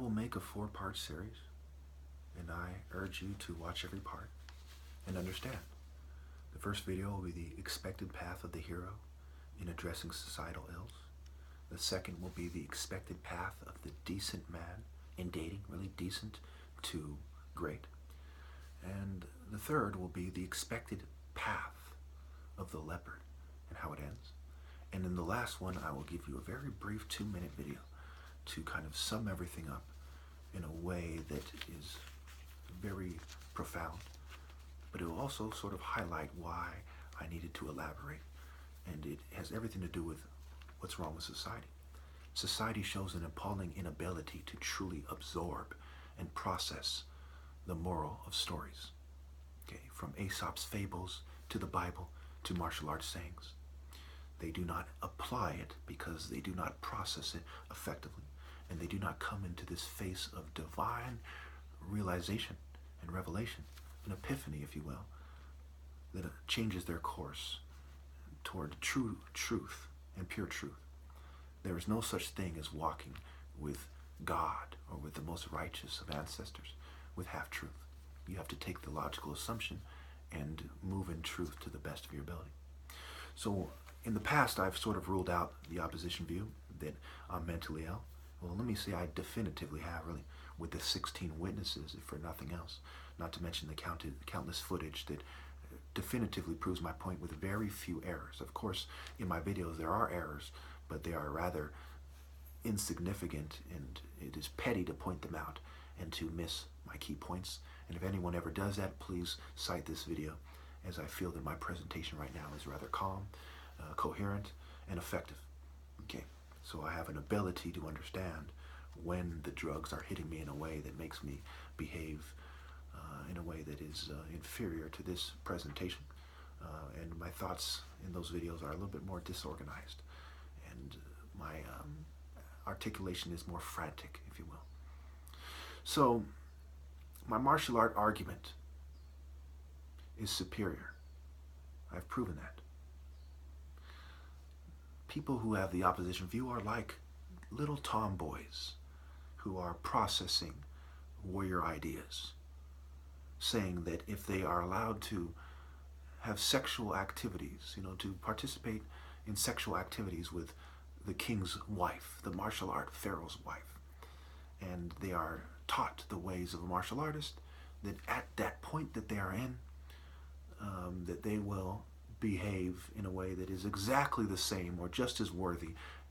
will make a 4-part series, and I urge you to watch every part and understand. The first video will be the expected path of the hero in addressing societal ills. The second will be the expected path of the decent man in dating, really decent to great. And the third will be the expected path of the leopard and how it ends. And in the last one, I will give you a very brief 2-minute video to kind of sum everything up in a way that is very profound, but it will also sort of highlight why I needed to elaborate. And it has everything to do with what's wrong with society. Society shows an appalling inability to truly absorb and process the moral of stories. Okay, from Aesop's fables to the Bible to martial arts sayings. They do not apply it because they do not process it effectively, and they do not come into this phase of divine realization and revelation, an epiphany, if you will, that changes their course toward true truth and pure truth. There is no such thing as walking with God or with the most righteous of ancestors with half-truth. You have to take the logical assumption and move in truth to the best of your ability. So in the past, I've sort of ruled out the opposition view that I'm mentally ill. Well, let me say I definitively have, really, with the 16 witnesses, if for nothing else, not to mention the countless footage that definitively proves my point with very few errors. Of course, in my videos there are errors, but they are rather insignificant, and it is petty to point them out and to miss my key points. And if anyone ever does that, please cite this video, as I feel that my presentation right now is rather calm, coherent, and effective. Okay, so I have an ability to understand when the drugs are hitting me in a way that makes me behave in a way that is inferior to this presentation. And my thoughts in those videos are a little bit more disorganized, and my articulation is more frantic, if you will. So my martial art argument is superior. I've proven that. People who have the opposition view are like little tomboys who are processing warrior ideas, saying that if they are allowed to have sexual activities, to participate in sexual activities with the king's wife, the martial art pharaoh's wife, and they are taught the ways of a martial artist, that at that point that they are in, that they will behave in a way that is exactly the same or just as worthy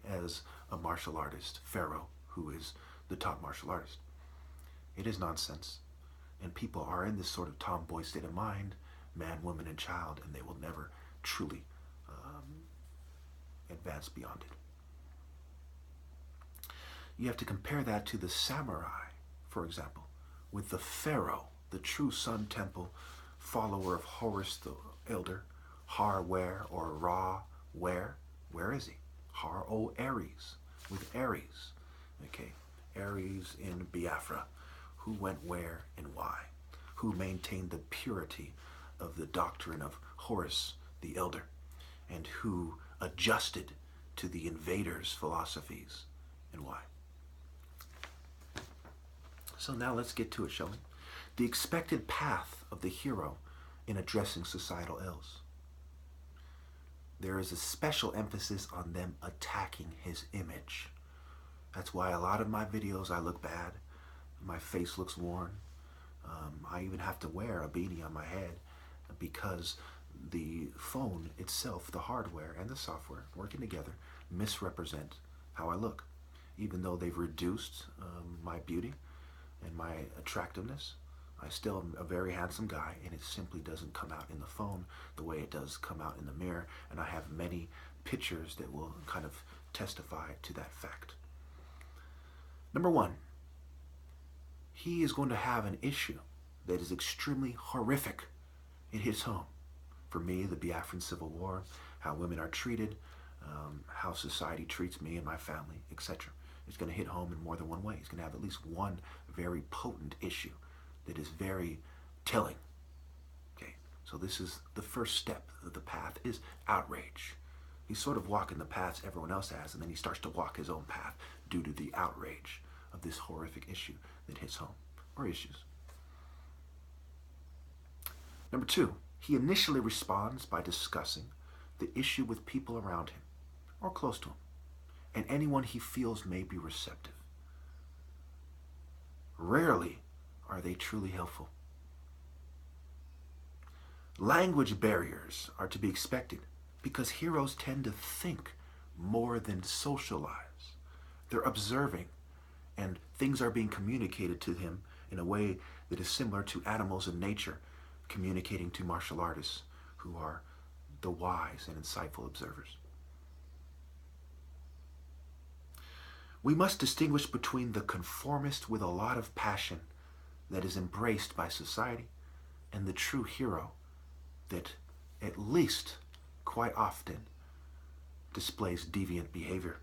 as a martial artist, pharaoh, who is the top martial artist. It is nonsense. And people are in this sort of tomboy state of mind, man, woman, and child, and they will never truly advance beyond it. You have to compare that to the samurai, for example, with the pharaoh, the true Sun Temple follower of Horus the Elder, Har-Ware or Ra-Ware. Where is he? Har-O-Ares, with Ares. Okay, Ares in Biafra. Who went where and why? Who maintained the purity of the doctrine of Horus the Elder, and who adjusted to the invaders' philosophies, and why? So now let's get to it, shall we? The expected path of the hero in addressing societal ills. There is a special emphasis on them attacking his image. That's why a lot of my videos I look bad. My face looks worn. I even have to wear a beanie on my head because the phone itself, the hardware and the software working together, misrepresent how I look. Even though they've reduced my beauty and my attractiveness, I still am a very handsome guy, and it simply doesn't come out in the phone the way it does come out in the mirror, and I have many pictures that will kind of testify to that fact. Number one, he is going to have an issue that is extremely horrific in his home. For me, the Biafran Civil War, how women are treated, how society treats me and my family, etc. It's going to hit home in more than one way. He's going to have at least one very potent issue that is very telling. Okay, so this is the first step of the path, is outrage. He's sort of walking the paths everyone else has, and then he starts to walk his own path due to the outrage of this horrific issue that hits home, or issues. Number 2, he initially responds by discussing the issue with people around him or close to him, and anyone he feels may be receptive. Rarely are they truly helpful. Language barriers are to be expected because heroes tend to think more than socialize. They're observing, and things are being communicated to him in a way that is similar to animals in nature communicating to martial artists who are the wise and insightful observers. We must distinguish between the conformist with a lot of passion that is embraced by society and the true hero that, at least quite often, displays deviant behavior.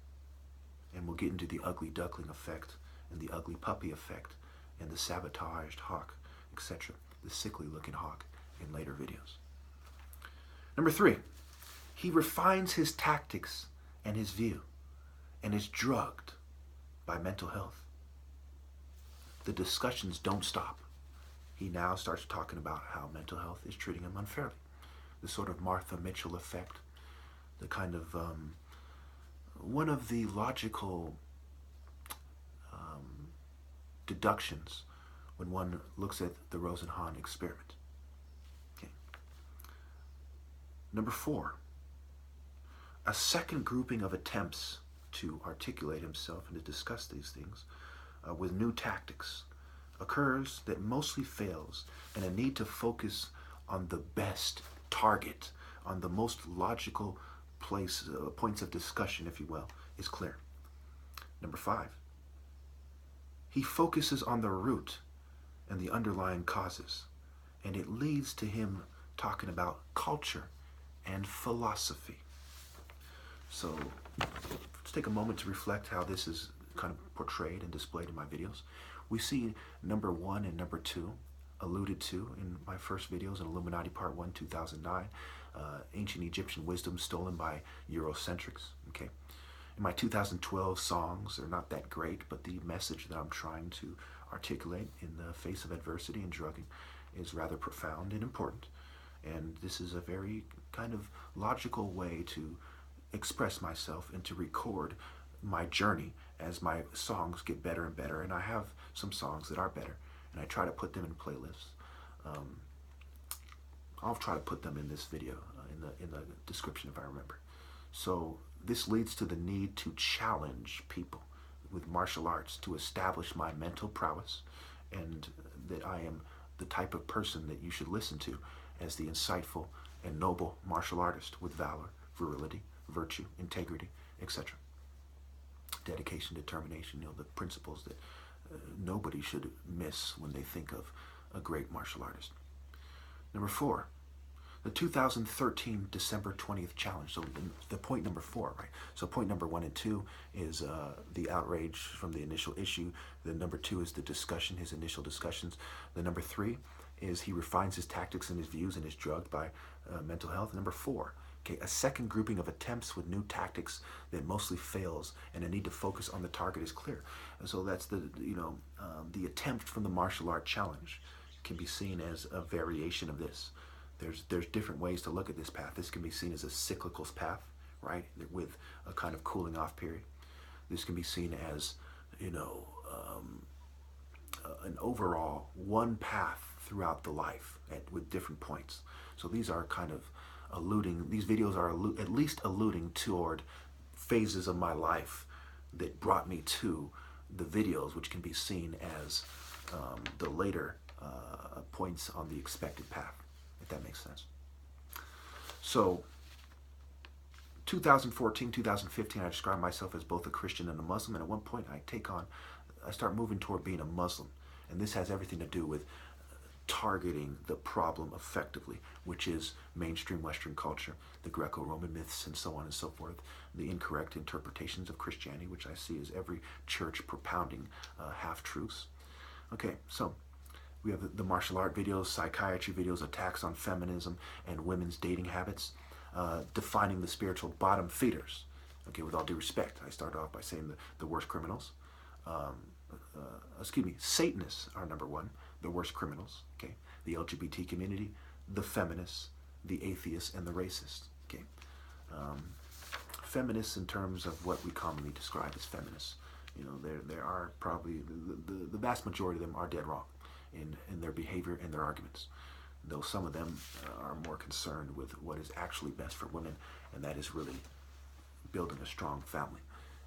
And we'll get into the ugly duckling effect and the ugly puppy effect and the sabotaged hawk, etc., the sickly looking hawk, in later videos. Number 3, he refines his tactics and his view and is drugged by mental health. The discussions don't stop. He now starts talking about how mental health is treating him unfairly. The sort of Martha Mitchell effect, the kind of, one of the logical deductions when one looks at the Rosenhan experiment. Okay. Number 4, a second grouping of attempts to articulate himself and to discuss these things with new tactics occurs that mostly fails, and a need to focus on the best target, on the most logical place, points of discussion, if you will, is clear. Number 5, he focuses on the root and the underlying causes, and it leads to him talking about culture and philosophy. So let's take a moment to reflect how this is kind of portrayed and displayed in my videos. We see number 1 and number 2 alluded to in my first videos in Illuminati Part 1, 2009, Ancient Egyptian Wisdom Stolen by Eurocentrics. Okay. In my 2012 songs, they're not that great, but the message that I'm trying to articulate in the face of adversity and drugging is rather profound and important. And this is a very kind of logical way to express myself and to record my journey as my songs get better and better. And I have some songs that are better, and I try to put them in playlists. I'll try to put them in this video, in the description if I remember. So this leads to the need to challenge people with martial arts to establish my mental prowess, and that I am the type of person that you should listen to as the insightful and noble martial artist with valor, virility, virtue, integrity, etc. Dedication, determination, the principles that nobody should miss when they think of a great martial artist. Number 4, the 2013 December 20th challenge. So the point number 4, right? So point number 1 and 2 is the outrage from the initial issue. The number 2 is the discussion, his initial discussions. The number 3 is he refines his tactics and his views and is drugged by mental health. Number 4, okay, a second grouping of attempts with new tactics that mostly fails, and a need to focus on the target is clear. And so that's the attempt from the martial art challenge can be seen as a variation of this. There's different ways to look at this path. This can be seen as a cyclical path, right, with a kind of cooling off period. This can be seen as, an overall one path throughout the life with different points. So these are kind of alluding, these videos are at least alluding toward phases of my life that brought me to the videos, which can be seen as the later points on the expected path, if that makes sense. So 2014, 2015, I described myself as both a Christian and a Muslim, and at one point I start moving toward being a Muslim, and this has everything to do with targeting the problem effectively, which is mainstream Western culture, the Greco-Roman myths, and so on and so forth, the incorrect interpretations of Christianity, which I see as every church propounding half-truths. Okay, so we have the martial art videos, psychiatry videos, attacks on feminism and women's dating habits, defining the spiritual bottom feeders. Okay, with all due respect, I started off by saying the worst criminals. Satanists are number one, the worst criminals, okay? The LGBT community, the feminists, the atheists, and the racists, okay? Feminists in terms of what we commonly describe as feminists. You know, there are probably, the vast majority of them are dead wrong in their behavior and their arguments. Though some of them are more concerned with what is actually best for women, and that is really building a strong family.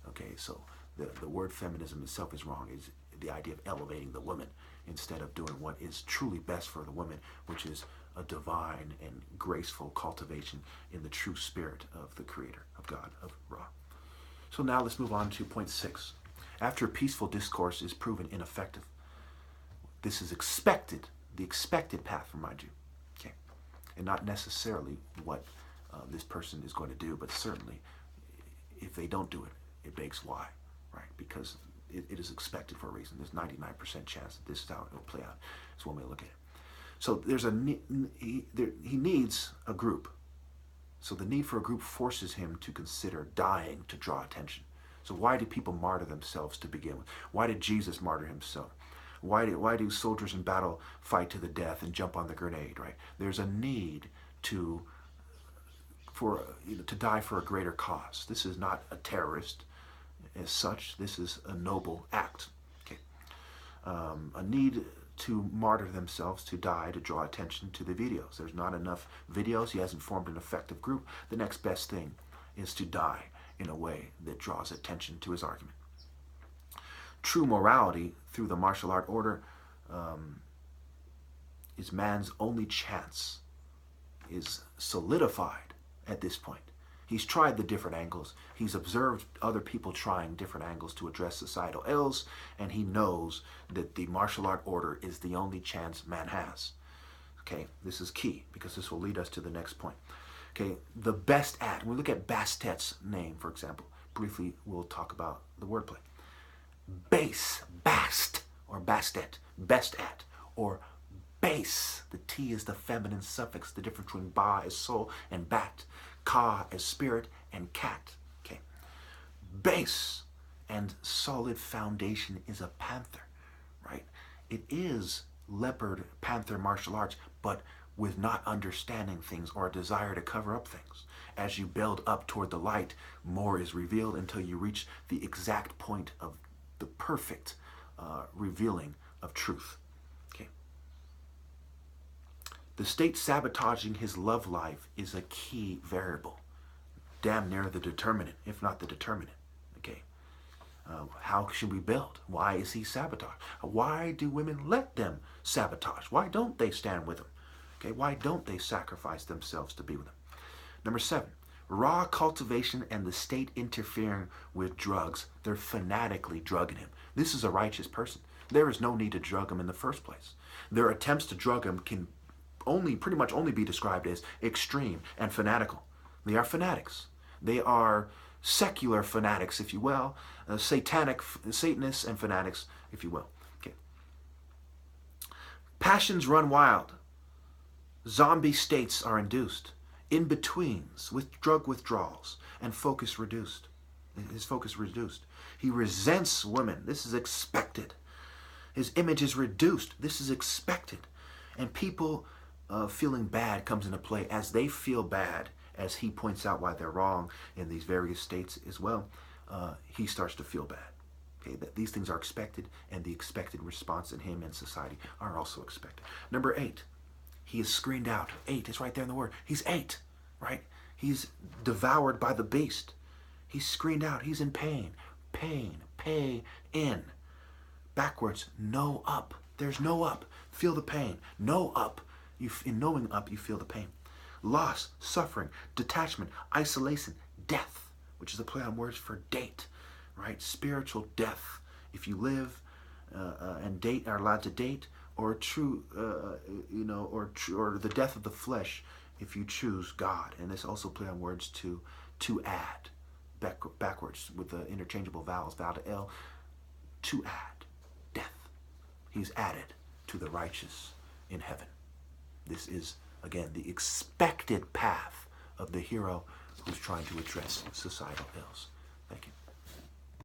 Okay, so the word feminism itself is wrong. It's the idea of elevating the woman instead of doing what is truly best for the woman, which is a divine and graceful cultivation in the true spirit of the Creator, of God, of Ra. So now let's move on to point 6. After peaceful discourse is proven ineffective, this is expected, the expected path, remind you, okay? And not necessarily what this person is going to do, but certainly if they don't do it, it begs why, right? Because it is expected for a reason. There's 99% chance that this is how it will play out. That's one way to look at it. So there's he needs a group. So the need for a group forces him to consider dying to draw attention. So why do people martyr themselves to begin with? Why did Jesus martyr himself? Why do soldiers in battle fight to the death and jump on the grenade, right? There's a need to die for a greater cause. This is not a terrorist as such. This is a noble act. Okay, a need to martyr themselves, to die, to draw attention to the videos. There's not enough videos. He hasn't formed an effective group. The next best thing is to die in a way that draws attention to his argument. True morality through the martial art order is man's only chance, is solidified at this point. He's tried the different angles. He's observed other people trying different angles to address societal ills, and he knows that the martial art order is the only chance man has. Okay, this is key because this will lead us to the next point. Okay, the best at. When we look at Bastet's name, for example, briefly we'll talk about the wordplay. Base, bast, or Bastet, best at, or base. The T is the feminine suffix, the difference between ba as soul and bat, ka as spirit, and cat. Okay, base and solid foundation is a panther, right? It is leopard, panther, martial arts, but with not understanding things or a desire to cover up things. As you build up toward the light, more is revealed until you reach the exact point of the perfect revealing of truth. Okay. The state sabotaging his love life is a key variable, damn near the determinant, if not the determinant. Okay. How should we build? Why is he sabotaged? Why do women let them sabotage? Why don't they stand with him? Okay. Why don't they sacrifice themselves to be with him? Number 7. Raw cultivation and the state interfering with drugs. They're fanatically drugging him. This is a righteous person. There is no need to drug him in the first place. Their attempts to drug him can pretty much only be described as extreme and fanatical. They are fanatics. They are secular fanatics, if you will, Satanists and fanatics, if you will. Okay. Passions run wild. Zombie states are induced. In-betweens with drug withdrawals and focus reduced. His focus reduced. He resents women. This is expected. His image is reduced. This is expected. And people feeling bad comes into play as they feel bad, as he points out why they're wrong in these various states as well. He starts to feel bad. Okay, that these things are expected, and the expected response in him and society are also expected. Number 8. He is screened out. 8 is right there in the word. He's 8, right? He's devoured by the beast. He's screened out. He's in pain. Pain. Pay in. Backwards. No up. There's no up. Feel the pain. No up. In knowing up, you feel the pain. Loss, suffering, detachment, isolation, death, which is a play on words for date, right? Spiritual death. If you live and date, are allowed to date, or true, or the death of the flesh, if you choose God. And this also play on words to add, backwards with the interchangeable vowels, vowel to L, to add, death. He's added to the righteous in heaven. This is, again, the expected path of the hero who's trying to address societal ills. Thank you.